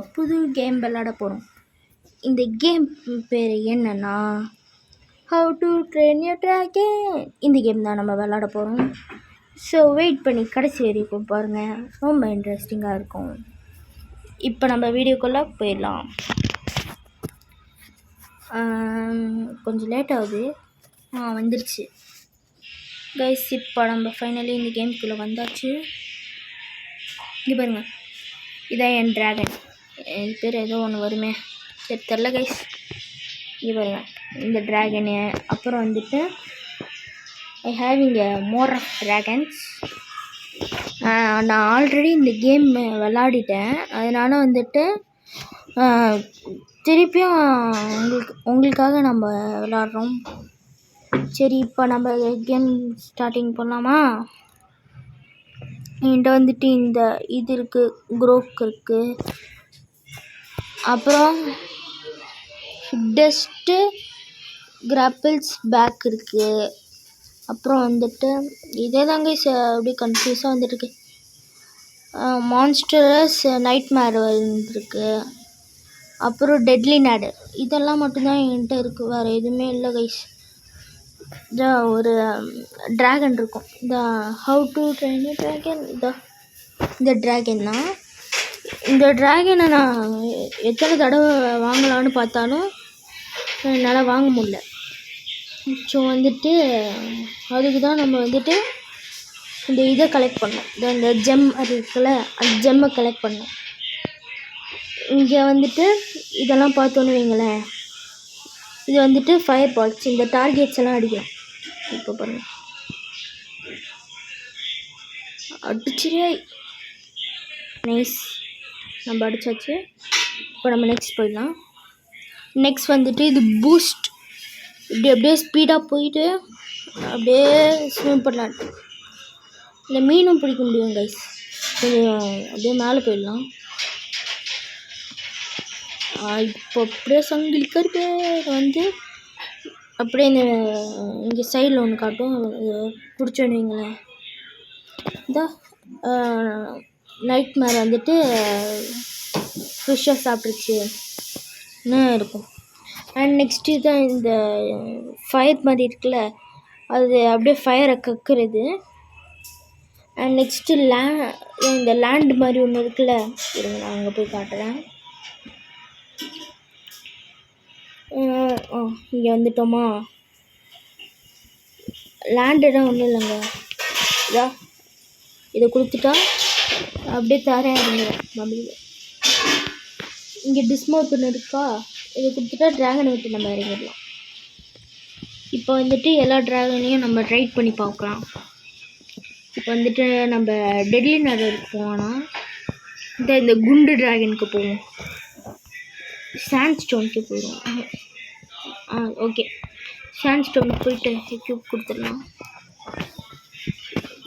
நம்ம புது கேம் விளாட போகிறோம். இந்த கேம் பேர் என்னன்னா how to train your dragon. இந்த கேம் தான் நம்ம விளாட போகிறோம். ஸோ வெயிட் பண்ணி கடைசி வரைக்கும் பாருங்கள், ரொம்ப இன்ட்ரெஸ்டிங்காக இருக்கும். இப்போ நம்ம வீடியோக்குள்ளே போயிடலாம். கொஞ்சம் லேட் ஆகுது, வந்துருச்சு கைஸ். இப்போ நம்ம ஃபைனலி இந்த கேமுக்குள்ளே வந்தாச்சு. இது பாருங்கள், இதான் என் ட்ராகன். இது பேர் ஏதோ ஒன்று வருமே, சரி தெரில கைஸ். இது பாருங்கள், இந்த ட்ராகனு. அப்புறம் வந்துட்டு I having a more of dragons. நான் ஆல்ரெடி இந்த கேம் விளாடிட்டேன், அதனால வந்துட்டு திருப்பியும் உங்களுக்காக நம்ம விளாட்றோம். சரி, இப்போ நம்ம கேம் ஸ்டார்டிங் பண்ணலாமா? என்கிட்ட வந்துட்டு இந்த இது இருக்குது, குரோக் இருக்குது, அப்புறம் டஸ்ட்டு கிராப்பிள்ஸ் பேக் இருக்குது, அப்புறம் வந்துட்டு இதே தாங்க அப்படியே கன்ஃபியூஸாக வந்துட்டுருக்கு. மான்ஸ்டரஸ் நைட்மேர் வந்துருக்கு, அப்புறம் டெட்லி நேடு. இதெல்லாம் மட்டும்தான் என்கிட்ட இருக்குது, வேறு எதுவுமே இல்லை கைஸ். இதான் ஒரு ட்ராகன் இருக்கும், இந்த how to train your dragon. இந்த ட்ராகன் தான். இந்த ட்ராகனை நான் எத்தனை தடவை வாங்கலான்னு பார்த்தாலும் என்னால் வாங்க முடியல. ஸோ வந்துட்டு அதுக்கு தான் நம்ம வந்துட்டு இந்த இதை கலெக்ட் பண்ணோம். இந்த ஜெம் இருக்குல்ல, அந்த ஜெம்மை கலெக்ட் பண்ணோம். இங்கே வந்துட்டு இதெல்லாம் பார்த்தோன்னு வைங்களேன், இது வந்துட்டு ஃபயர் பால்ஸ். இந்த டார்கெட்ஸ் எல்லாம் அடிக்கலாம். இப்போ பாருங்கள், அடிச்சிரே. நைஸ், நம்ம அடித்தாச்சு. இப்போ நம்ம நெக்ஸ்ட் போயிடலாம். நெக்ஸ்ட் வந்துட்டு இது பூஸ்ட். இப்படி அப்படியே ஸ்பீடாக போயிட்டு அப்படியே ஸ்விம் பண்ணலாம். இந்த மீனும் பிடிக்க முடியும் கைஸ். அப்படியே மேலே போயிடலாம். இப்போ அப்படியே சங்கிலி கருப்பே வந்து அப்படியே இங்கே சைடில் ஒன்று காட்டும், பிடிச்சோன்னு வைங்களேன். இந்த நைட் மேலே வந்துட்டு ஃபிஷ்ஷாக சாப்பிட்ருச்சுன்னு இருக்கும். அண்ட் நெக்ஸ்ட்டு தான் இந்த ஃபயர் மாதிரி இருக்குல்ல, அது அப்படியே ஃபயரை கக்குறது. அண்ட் நெக்ஸ்ட்டு இந்த லேண்ட் மாதிரி ஒன்று இருக்குல்ல, இருங்க நான் அங்கே போய் காட்டுறேன். இங்கே வந்துட்டோமா? லேண்டெல்லாம் ஒன்றும் இல்லைங்க, இதை கொடுத்துட்டா அப்படியே தரேன் இருந்துடும் மொபைல். இங்கே டிஸ்மவுண்ட் ஒன்று இருக்கா, இதை கொடுத்துட்டா ட்ராகனை விட்டு நம்ம இறங்கிடலாம். இப்போ வந்துட்டு எல்லா ட்ராகனையும் நம்ம ரைட் பண்ணி பார்க்கலாம். இப்போ வந்துட்டு நம்ம டெட்லி நேடுக்கு போனால் இந்த குண்டு ட்ராகனுக்கு போவோம், சாண்ட் ஸ்டோனுக்கு போயிடுவோம். ஓகே, சாண்ட் ஸ்டோனுக்கு போயிட்டு எக்யூப் கொடுத்துடலாம்.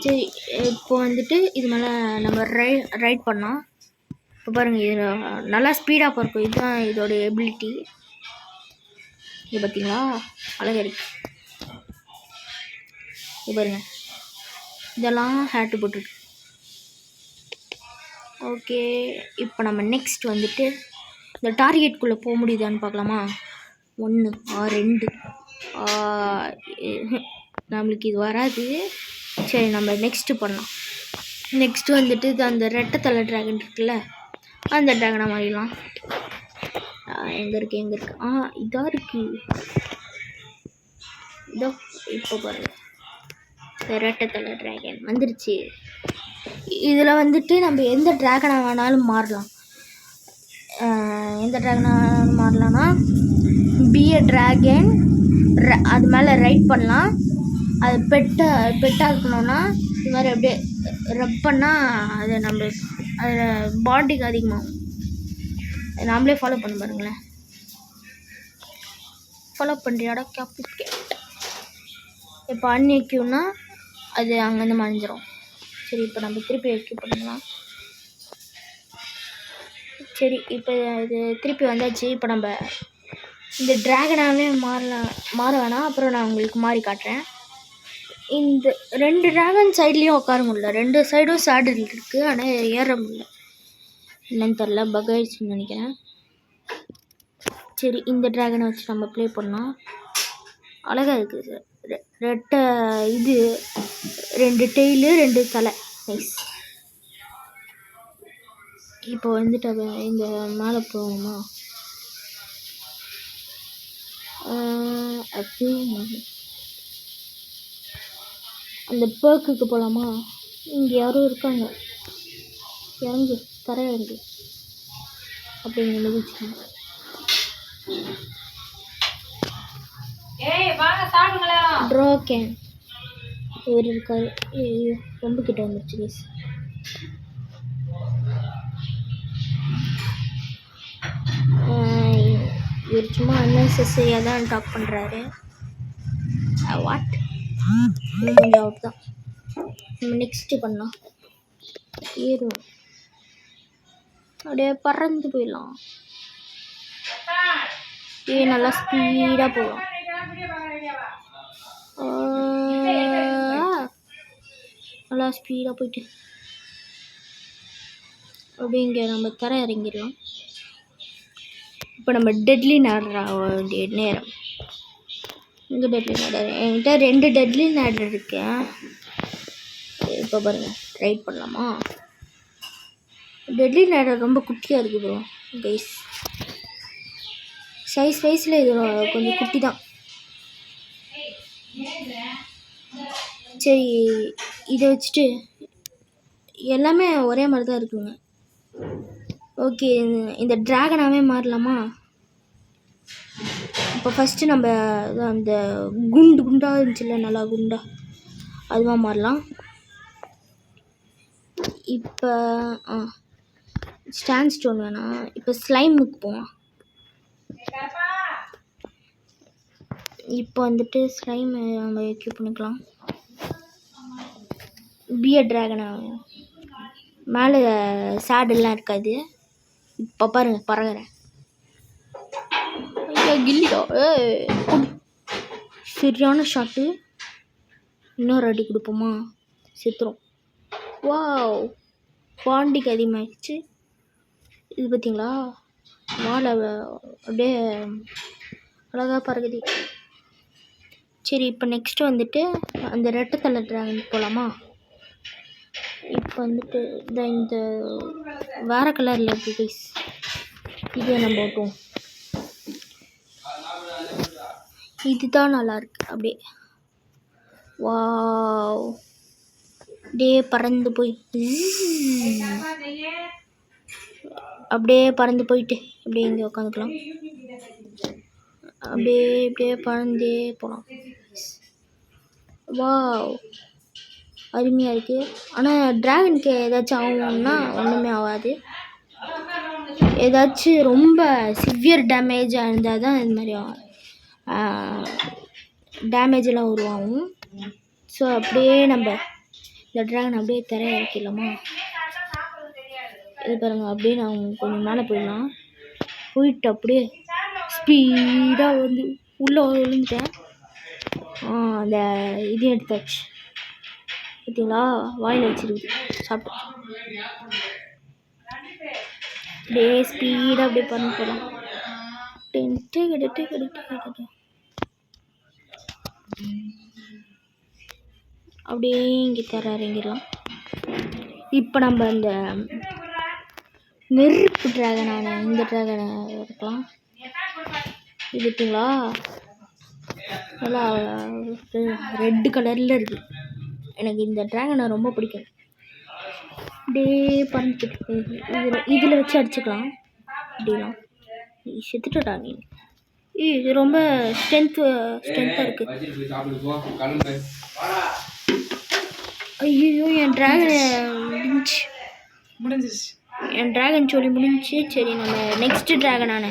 சரி, இப்போ வந்துட்டு இது மேலே நம்ம ரைட் பண்ணால் இப்போ பாருங்கள், இது நல்லா ஸ்பீடாக பார்க்கும். இதுதான் இதோடைய எபிலிட்டி. இது பார்த்தீங்களா, அழகாக இருக்குது. இது பாருங்கள், இதெல்லாம் ஹேட்டு போட்டுருக்கு. ஓகே, இப்போ நம்ம நெக்ஸ்ட் வந்துட்டு இந்த டார்கெட்டுக்குள்ளே போக முடியுதான்னு பார்க்கலாமா? 1 2 நம்மளுக்கு இது வராது. சரி, நம்ம நெக்ஸ்ட்டு பண்ணலாம். நெக்ஸ்ட்டு வந்துட்டு இது அந்த ரெட்டை தலை ட்ராகன் இருக்குல்ல, அந்த ட்ராகனை மாறிடலாம். எங்கே இருக்குது இதாக இருக்குது. இதோ இப்போ பாருங்கள், இந்த ரெட்டை தலை ட்ராகன் வந்துருச்சு. இதில் வந்துட்டு நம்ம எந்த ட்ராகனை வேணாலும் மாறலாம். எந்த ட்ராகனை மாறலாம்னா பிஏ ட்ராகன், அது மேலே ரைட் பண்ணலாம். அது பெட்டாக இருக்கணும்னா இது மாதிரி அப்படியே ரப் பண்ணால் அது நம்ம அதில் பாண்டிங் அதிகமாகும். நாமளே ஃபாலோ பண்ண பாருங்களேன். ஃபாலோ பண்ணுறியாடா கேப்ட். இப்போ அன்எக்யூன்னா அது அங்கேருந்து மறைஞ்சிரும். சரி, இப்போ நம்ம திருப்பி எக்யூ பண்ணலாம். சரி, இப்போ இது திருப்பி வந்தாச்சு. இப்போ நம்ம இந்த ட்ராகனாகவே மாற வேணாம், அப்புறம் நான் உங்களுக்கு மாறி காட்டுறேன். இந்த 2 ட்ராகன் சைட்லேயும் உட்கார முடியல, 2 சைடும் சேடில் இருக்குது, ஆனால் ஏற முடியல. என்னன்னு தெரில, பக் ஆயிடுச்சுன்னு நினைக்கிறேன். சரி, இந்த ட்ராகனை வச்சு நம்ம ப்ளே பண்ணோம். அழகாக இருக்குது சார். ரெட்டை இது 2 டெய்லு 2 தலை. நைஸ். இப்போ வந்துட்டு இந்த மேலே போகணுமா? அந்த பேர்க்குக்கு போகலாமா? இங்கே யாரும் இருக்காங்க. இறங்கு, தர இறங்கு அப்படிங்க எழுதிச்சுக்கோங்க. ட்ரோக்கேன் இவர் இருக்காரு. ரொம்ப கிட்ட வந்துருச்சு கேஸ். இவர் சும்மா அன்னெசரியாக தான் டாக் பண்ணுறாரு. வாட் கொஞ்சம் அவுட் தான். நம்ம நெக்ஸ்ட்டு பண்ணலாம். ஏறும் அப்படியே பறந்து போயிடலாம். நல்லா ஸ்பீடாக போகலாம். நல்லா ஸ்பீடாக போயிட்டு அப்படியே இங்கே நம்ம தர இறங்கிடலாம். இப்போ நம்ம டெட்லி நேடுற வேண்டிய நேரம். இங்கே டெட்லி நேடர் என்கிட்ட 2 டெட்லி நேடர் இருக்கேன். இப்போ பாருங்கள், ரைட் பண்ணலாமா? டெட்லி நேடர் ரொம்ப குட்டியாக இருக்குது ப்ரோ கைஸ். சைஸ் வைஸில் இது கொஞ்சம் குட்டி தான். சரி, இதை வச்சுட்டு எல்லாமே ஒரே மாதிரி தான் இருக்குங்க. ஓகே, இந்த ட்ராகனாகவே மாறலாமா? இப்போ ஃபஸ்ட்டு நம்ம அந்த குண்டாக இருந்துச்சுல்ல, நல்லா குண்டா, அதுவாக மாறலாம். இப்போ ஸ்டாண்ட் ஸ்டோன் வேணாம். இப்போ ஸ்லைமுக்கு போவோம். இப்போ வந்துட்டு ஸ்லைம் நம்ம எக்யூப் பண்ணிக்கலாம். பியர் ட்ராகனா மேலே சேடெல்லாம் இருக்காது. இப்போ பாருங்க, பறகுறேன். ஐயா கில்லிடா, சரியான ஷாட்டு. இன்னொரு அடி கொடுப்போமா? செத்துரும். வாவ், பாண்டிக்கு அதிகமாகிடுச்சு. இது பார்த்தீங்களா, வாழை அப்படியே அழகாக பறகுது. சரி, இப்போ நெக்ஸ்ட்டு வந்துட்டு அந்த ரெட்டை தலை ட்ராகன் போகலாமா? இப்போ வந்துட்டு இந்த வேறு கலரில் இருக்குது கைஸ். இதே நம்ம ஓட்டுவோம். இதுதான் நல்லாயிருக்கு. அப்படியே வாவ், அப்படியே பறந்து போய் அப்படியே பறந்து போயிட்டு அப்படியே இங்கே உட்காந்துக்கலாம். அப்படியே இப்படியே பறந்தே போகலாம். வாவ், அருமையாக இருக்குது. ஆனால் ட்ராகனுக்கு ஏதாச்சும் ஆகும்னா ஒன்றுமே ஆகாது. ஏதாச்சும் ரொம்ப சிவியர் டேமேஜாக இருந்தால் தான் இது மாதிரி டேமேஜெல்லாம் உருவாகும். ஸோ அப்படியே நம்ம இந்த ட்ராகன் அப்படியே தரைய இறக்கிடலாமா? இது பாருங்கள், அப்படியே நான் கொஞ்சம் மேலே போயிடலாம். போயிட்டு அப்படியே ஸ்பீடாக வந்து உள்ளே விழுந்துட்டேன். அந்த இது எடுத்தாச்சு பார்த்தீங்களா, வாயில் வச்சிருக்கு, சாப்பிட்டு. அப்படியே ஸ்பீடாக அப்படியே பண்ணி போகலாம். அப்படியே இங்கே தர இறங்கிடலாம். இப்போ நம்ம அந்த நெருப்பு ட்ராகனான இந்த ட்ராகனை இருக்கலாம். இது பார்த்தீங்களா, நல்லா ரெட்டு கலரில் இருக்குது. எனக்கு இந்த ட்ராகனை ரொம்ப பிடிக்கும். அப்படியே பறந்துட்டு இதில் வச்சு அடிச்சுக்கலாம். அப்படிலாம் செத்துட்டா நீ. இது ரொம்ப ஸ்ட்ரென்த்தாக இருக்குது. ஐயோ, என் ட்ராகன் முடிஞ்சிருச்சு. என் ட்ராகன் சொல்லி முடிஞ்சிச்சு. சரி, நம்ம நெக்ஸ்ட்டு ட்ராகனான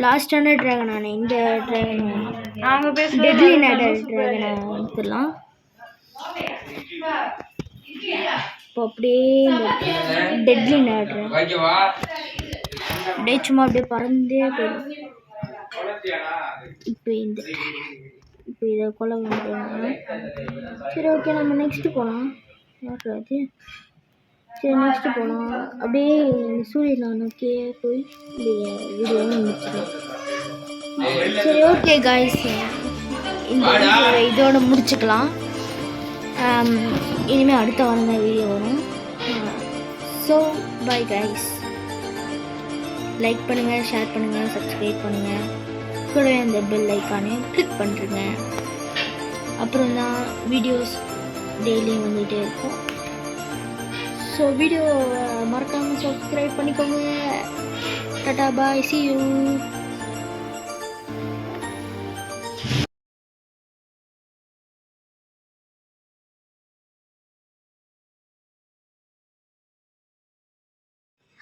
லாஸ்டான ட்ராகனான இந்த ட்ராகன் டெட்லி நேடர் ட்ராகனை எடுத்துடலாம். இப்போ அப்படியே இந்த டெட்லி நேடர் அப்படியே சும்மா அப்படியே பறந்தே போயிடும். இப்போ இதை கொலை பண்ணுறோம். சரி, ஓகே, நம்ம நெக்ஸ்ட்டு போகலாம். யாராவது சரி நெக்ஸ்ட்டு போகலாம். அப்படியே சூரியனை நோக்கியே போய் இந்த வீடியோவை முடிச்சிடலாம். சரி ஓகே காய்ஸ், இந்த வீடியோவை இதோட முடிச்சுக்கலாம். இனிமேல் அடுத்த வாரம் தான் வீடியோ வரும். So by guys. லைக் பண்ணுங்கள், ஷேர் பண்ணுங்கள், சப்ஸ்கிரைப் பண்ணுங்கள், கூடவே அந்த பெல் ஐக்கானையும் கிளிக் பண்ணுறேங்க. அப்புறம் தான் வீடியோஸ் டெய்லியும் வந்துகிட்டே இருக்கும். ஸோ வீடியோ மறக்காமல் சப்ஸ்கிரைப் பண்ணிக்கோங்க. டாடா பாய், see you.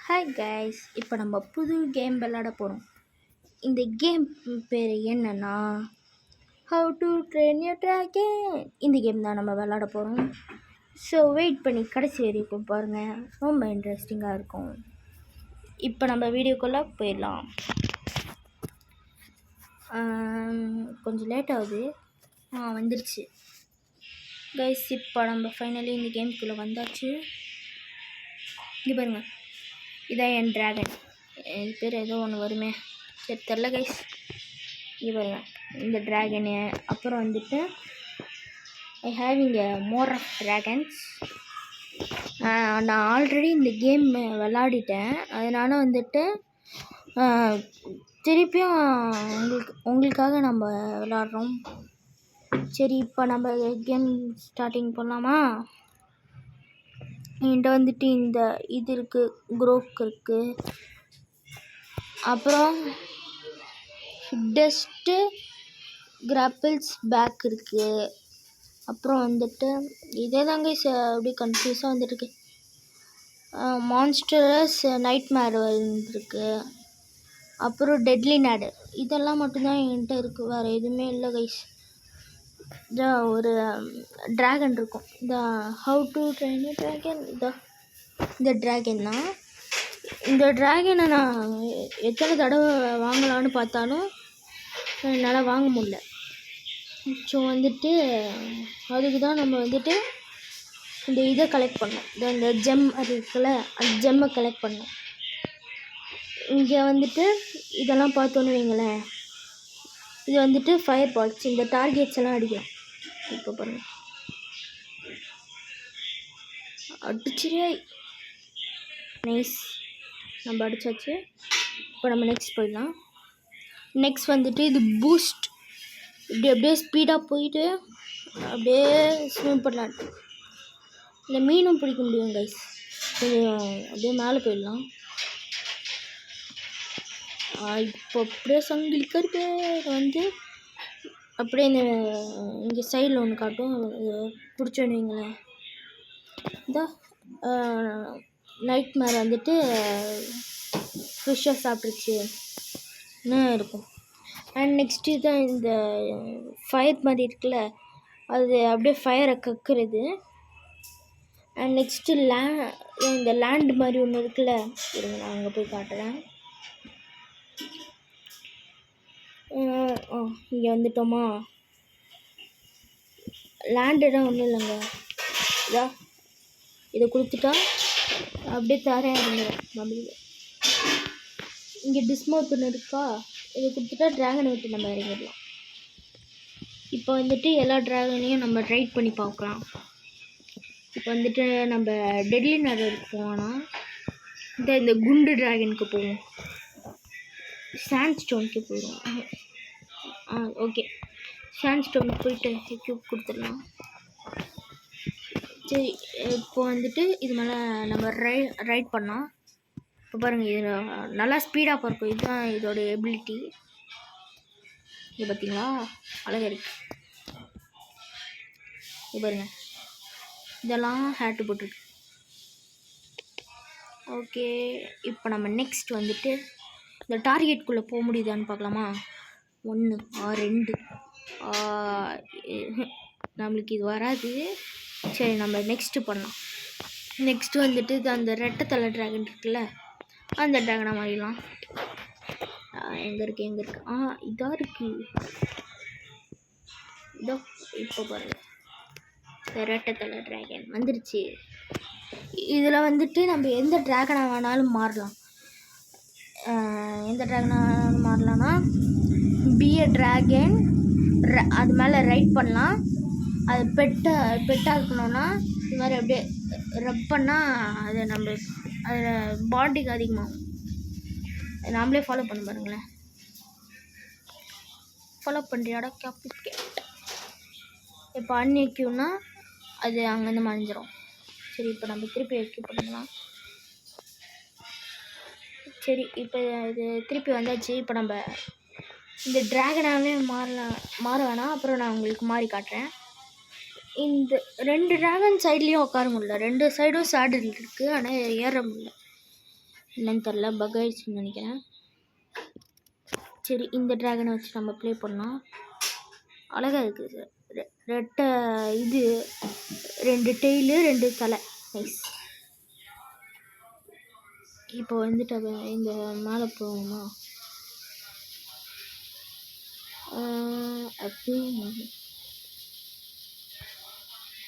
ஹாய் கைஸ், இப்போ நம்ம புது கேம் விளாட போகிறோம். இந்த கேம் பேர் என்னன்னா how to train your dragon. இந்த கேம் தான் நம்ம விளாட போகிறோம். ஸோ வெயிட் பண்ணி கடைசி வரைக்கும் பாருங்கள், ரொம்ப இன்ட்ரெஸ்டிங்காக இருக்கும். இப்போ நம்ம வீடியோக்குள்ளே போயிடலாம். கொஞ்சம் லேட் ஆகுது, வந்துருச்சு கைஸ். இப்போ நம்ம ஃபைனலி இந்த கேமுக்குள்ளே வந்தாச்சு. இங்கே பாருங்கள், இதான் என் ட்ராகன். இது பேர் ஏதோ ஒன்று வருமே, சரி தெரில கைஸ். இங்கே பாருங்க, இந்த ட்ராகனு. அப்புறம் வந்துட்டு I having a more of dragons. நான் ஆல்ரெடி இந்த கேம் விளாடிட்டேன், அதனால் வந்துட்டு திருப்பியும் உங்களுக்காக நம்ம விளாட்றோம். சரி இப்போ நம்ம கேம் ஸ்டார்டிங் பண்ணலாமா? என்கிட்ட வந்துட்டு இந்த இது இருக்குது, குரோக் இருக்குது, அப்புறம் டஸ்ட்டு கிராப்பிள்ஸ் பேக் இருக்குது, அப்புறம் வந்துட்டு இதே தாங்க அப்படியே கன்ஃபியூஸாக வந்துட்டுருக்கு. மான்ஸ்டரஸ் நைட்மேர் வந்துருக்கு, அப்புறம் டெட்லி நேடு. இதெல்லாம் மட்டும்தான் என்கிட்ட இருக்குது, வேறு எதுவுமே இல்லை கைஸ். ஒரு ட்ராகன் இருக்கும், இந்த how to train your dragon. இந்த ட்ராகன் தான். இந்த ட்ராகனை நான் எத்தனை தடவை வாங்கலான்னு பார்த்தாலும் என்னால் வாங்க முடியல. ஸோ வந்துட்டு அதுக்கு தான் நம்ம வந்துட்டு இந்த இதை கலெக்ட் பண்ணோம். இந்த ஜெம் அது இருக்குல்ல, அந்த ஜெம்மை கலெக்ட் பண்ணோம். இங்கே வந்துட்டு இதெல்லாம் பார்த்தோன்னு வைங்களேன், இது வந்துட்டு ஃபயர் பால்ஸ். இந்த டார்கெட்ஸ் எல்லாம் அடிக்கலாம். இப்போ பாருங்கள், அடிச்சிரே. நைஸ், நம்ம அடித்தாச்சு. இப்போ நம்ம நெக்ஸ்ட் போயிடலாம். நெக்ஸ்ட் வந்துட்டு இது பூஸ்ட். இப்படி அப்படியே ஸ்பீடாக போயிட்டு அப்படியே ஸ்விம் பண்ணலாம். இந்த மீனும் பிடிக்க முடியும் கைஸ். கொஞ்சம் அப்படியே மேலே போயிடலாம். இப்போ அப்படியே சங்கிலி கருப்பு வந்து அப்படியே இங்கே சைடில் ஒன்று காட்டும், பிடிச்சோன்னு வைங்களேன். இந்த நைட்மேர் வந்துட்டு ஃபிஷ்ஷை சாப்பிட்ருச்சுன்னு இருக்கும். அண்ட் நெக்ஸ்ட்டு தான் இந்த ஃபயர் மாதிரி இருக்குல்ல, அது அப்படியே ஃபயரை கக்குறது. அண்ட் நெக்ஸ்ட்டு இந்த லேண்ட் மாதிரி ஒன்று இருக்குல்ல, இருங்க நான் அங்கே போய் காட்டுறேன். இங்கே வந்துட்டோமா? லேண்டெல்லாம் ஒன்றும் இல்லைங்க, இதை கொடுத்துட்டா அப்படியே தரேன் இருந்தேன் மொபைலில். இங்கே டிஸ்மவுண்ட் ஒன்று இருக்கா, இதை கொடுத்துட்டா ட்ராகனை விட்டு நம்ம இறங்கிடலாம். இப்போ வந்துட்டு எல்லா ட்ராகனையும் நம்ம ரைட் பண்ணி பார்க்கலாம். இப்போ வந்துட்டு நம்ம டெட்லி நேடுக்கு போனால் இந்த குண்டு ட்ராகனுக்கு போவோம், சாண்ட்ஸ்டோனுக்கு போயிடுவோம். ஓகே, சாண்ட்ஸ்டோனுக்கு போயிட்டு எக்யூப் கொடுத்துடலாம். சரி, இப்போ வந்துட்டு இது மேலே நம்ம ரைட் பண்ணோம். இப்போ பாருங்கள், இது நல்லா ஸ்பீடாக பறக்கும். இதுதான் இதோடைய எபிலிட்டி. இது பார்த்தீங்களா, அழகாக இருக்குது. இது பாருங்கள், இதெல்லாம் ஹேட்டு போட்டுருக்கு. ஓகே, இப்போ நம்ம நெக்ஸ்ட் வந்துட்டு இந்த டார்கெட்டுக்குள்ளே போக முடியுதான்னு பார்க்கலாமா? 1 2 நம்மளுக்கு இது வராது. சரி, நம்ம நெக்ஸ்ட்டு பண்ணலாம். நெக்ஸ்ட்டு வந்துட்டு இது அந்த ரெட்டை தலை ட்ராகன் இருக்குல்ல, அந்த ட்ராகனை மாறிடலாம். எங்கே இருக்குது இதாக இருக்குது. இதோ இப்போ பாருங்கள், இந்த ரெட்டை தலை ட்ராகன் வந்துருச்சு. இதில் வந்துட்டு நம்ம எந்த ட்ராகனாக வேணாலும் மாறலாம். எந்த ட்ராகனாக வேணாலும் மாறலாம்னா பி எ ட்ராகன், அது மேலே ரைட் பண்ணலாம். அது பெட்டாக இருக்கணும்னா இது மாதிரி அப்படியே ரப் பண்ணால் அதை நம்ம அதில் பாண்டிங் அதிகமாகும். நாமளே ஃபாலோ பண்ண பாருங்களேன். ஃபாலோ பண்ணுறியாடா கேப்ட். இப்போ அன்னிக்குன்னா அது அங்கேருந்து மறைஞ்சிரும். சரி, இப்போ நம்ம திருப்பி எக்யூப் பண்ணலாம். சரி, இப்போ இது திருப்பி வந்தாச்சு. இப்போ நம்ம இந்த ட்ராகனாகவே மாற வேணாம். அப்புறம் நான் உங்களுக்கு மாறி காட்டுறேன். இந்த 2 ட்ராகன் சைட்லேயும் உட்கார முடியல. 2 சைடும் சேடில் இருக்குது, ஆனால் ஏற முடியல. என்னன்னு தெரில, பக் ஆயிடுச்சுன்னு நினைக்கிறேன். சரி, இந்த ட்ராகனை வச்சு நம்ம ப்ளே பண்ணலாம். அழகாக இருக்குது சார். ரெட்டை இது 2 டெய்லு 2 தலை. நைஸ். இப்போ வந்துட்டு இந்த மேலே போகணுமா? அப்படி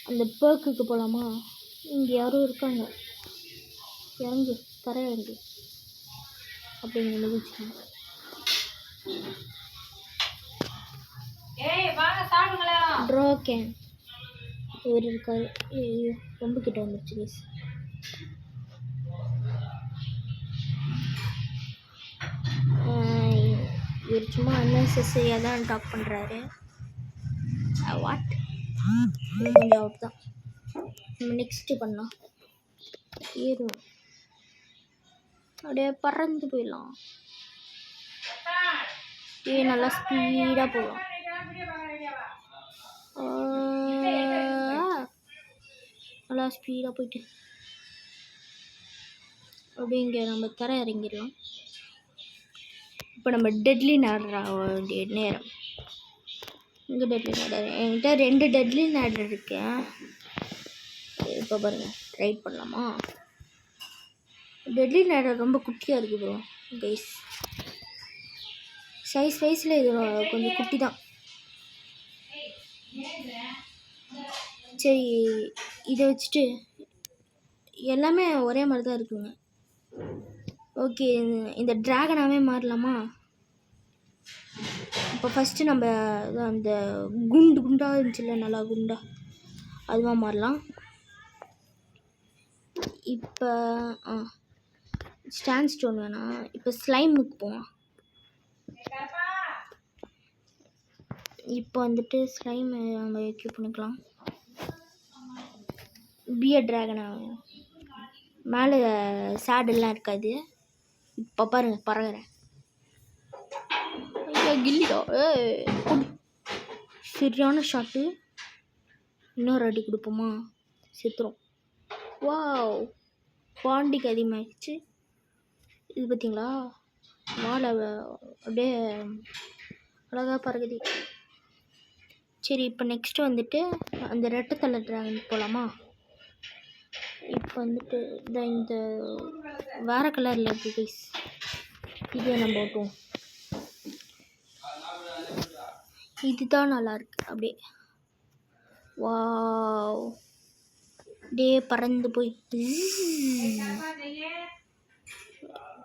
அந்த பேர்க்குக்கு போகலாமா? இங்கே யாரும் இருக்காங்க. இறங்கு, தர இறங்கு அப்படிங்கிற முடிச்சுக்கோங்க. ட்ரோகன் இவர் இருக்காரு. ரொம்ப கிட்ட வந்துருச்சு கேஸ். இவர் சும்மா அன்னெசரியாக தான் டாக் பண்ணுறாரு. வாட் கொஞ்சம் அவுட் தான். நம்ம நெக்ஸ்ட்டு பண்ணலாம். ஏறும் அப்படியே பறந்து போயிடலாம். நல்லா ஸ்பீடாக போகலாம். நல்லா ஸ்பீடாக போயிட்டு அப்படியே இங்கே நம்ம தர இறங்கிடலாம். இப்போ நம்ம டெட்லி நாடுற வேண்டிய நேரம். இங்கே டெட்லி நாடர் என்கிட்ட 2 டெட்லி நாடர் இருக்கேன். இப்போ பாருங்கள், ரைட் பண்ணலாமா? டெட்லி நாடர் ரொம்ப குட்டியாக இருக்குது ப்ரோ கைஸ். சைஸ் வைஸில் இது கொஞ்சம் குட்டி தான். சரி, இதை வச்சுட்டு எல்லாமே ஒரே மாதிரி தான் இருக்குங்க. ஓகே, இந்த ட்ராகனாகவே மாறலாமா? இப்போ ஃபஸ்ட்டு நம்ம அந்த குண்டாக இருந்துச்சுல்ல, நல்லா குண்டா, அதுவாக மாறலாம். இப்போ ஸ்டாண்ட் ஸ்டோன் வேணாம். இப்போ ஸ்லைமுக்கு போவோம். இப்போ வந்துட்டு ஸ்லைம் நம்ம எக்யூப் பண்ணிக்கலாம். பியர் ட்ராகனா மேலே சேடெல்லாம் இருக்காது. இப்போ பாருங்க, பறகுறேன். கில்லிடா சரியான ஷாட்டு. இன்னொரு அடி கொடுப்போமா? செத்துரும். வாவ், பாண்டிக்கு அதிகமாகிடுச்சு. இது பார்த்தீங்களா, வாழை அப்படியே அழகாக பறகுது. சரி, இப்போ நெக்ஸ்ட்டு வந்துட்டு அந்த ரெட்டை தலை ட்ராகன் போகலாமா? இப்போ வந்துட்டு இந்த வேறு கலரில் இருக்குது கைஸ். இதே நம்ம ஓட்டுவோம். இதுதான் நல்லாயிருக்கு. அப்படியே வாவ், அப்படியே பறந்து போய்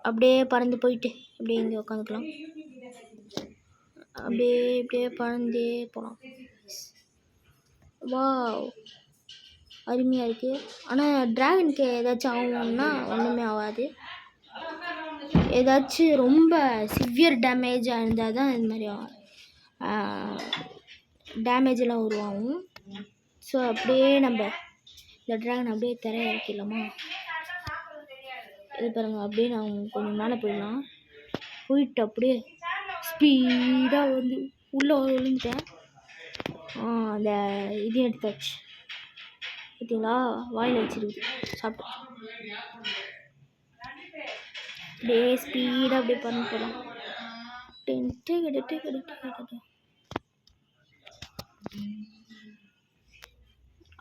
அப்படியே பறந்து போயிட்டு அப்படியே இங்கே உட்காந்துக்கலாம். அப்படியே இப்படியே பறந்தே போகலாம். வாவ், அருமையாக இருக்குது. ஆனால் ட்ராகனுக்கு ஏதாச்சும் ஆகும்னா ஒன்றுமே ஆகாது. ஏதாச்சும் ரொம்ப சிவியர் டேமேஜாக இருந்தால் தான் இந்த மாதிரி டேமேஜெல்லாம் உருவாகும். ஸோ அப்படியே நம்ம இந்த ட்ராகன் அப்படியே தர இறக்கிடலாமா? இது பாருங்கள், அப்படியே நான் கொஞ்சம் மேலே போயிடலாம். போயிட்டு அப்படியே ஸ்பீடாக வந்து உள்ளே விழுந்துட்டேன். அந்த இது எடுத்தாச்சு பார்த்தீங்களா, வாயில் வச்சிருக்கு. சாப்பிட்டு அப்படியே ஸ்பீடாக அப்படியே பண்ணி போகலாம்.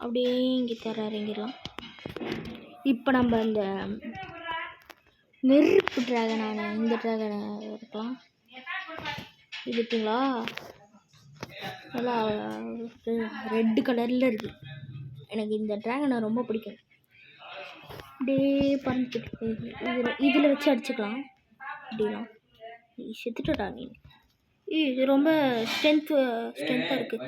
அப்படியே இங்கே தர இறங்கிடலாம். இப்போ நம்ம அந்த நெருப்பு ட்ராகனான இந்த ட்ராகனை இருக்கலாம். இது பார்த்தீங்களா, நல்லா ரெட்டு கலரில் இருக்குது. எனக்கு இந்த ட்ராகனை ரொம்ப பிடிக்கும். அப்படியே பறந்துட்டு போகுது. இதில் வச்சு அடிச்சுக்கலாம். இப்படிலாம் செத்துட்டடா நீ. இது ரொம்ப ஸ்ட்ரென்த்தாக இருக்குது.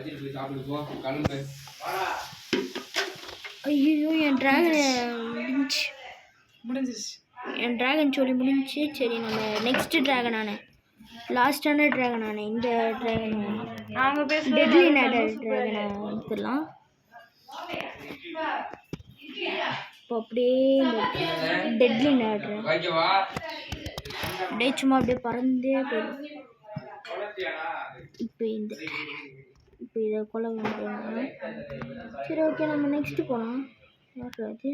ஐயோ என் ட்ராகன் சொல்லி முடிஞ்சிச்சு. சரி நம்ம நெக்ஸ்ட் ட்ராகன் லாஸ்டான ட்ராகன் இந்த ட்ராகன் டெட்லி நேடர் ட்ராகனை எடுத்துடலாம். இப்போ அப்படியே டெட்லி நேடர் அப்படியே சும்மா அப்படியே பறந்தே போயிடும். இப்போ இதை கொலை பண்ணுறாங்க. சரி ஓகே நம்ம நெக்ஸ்ட்டு போகலாம். யாராவது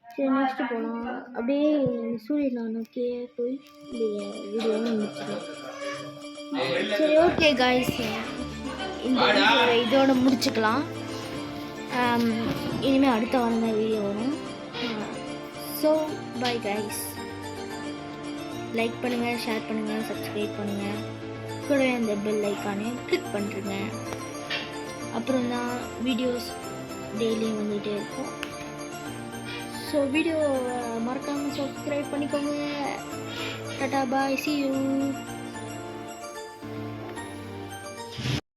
சரி நெக்ஸ்ட்டு போகலாம். அப்படியே சூரியனை நோக்கியே போய் இந்த வீடியோவை முடிச்சிடலாம். சரி ஓகே காய்ஸ், இந்த இதோட முடிச்சுக்கலாம். இனிமேல் அடுத்த வாரம் தான் வீடியோ வரும். So by guys. லைக் பண்ணுங்கள், ஷேர் பண்ணுங்கள், சப்ஸ்கிரைப் பண்ணுங்கள். கூடவே அந்த பெல் ஐக்கானே கிளிக் பண்ணுறேங்க. அப்புறம் தான் வீடியோஸ் டெய்லியும் வந்துகிட்டே இருக்கும். ஸோ வீடியோ மறக்காமல் சப்ஸ்கிரைப் பண்ணிக்கோங்க. டாடா பாய், see you.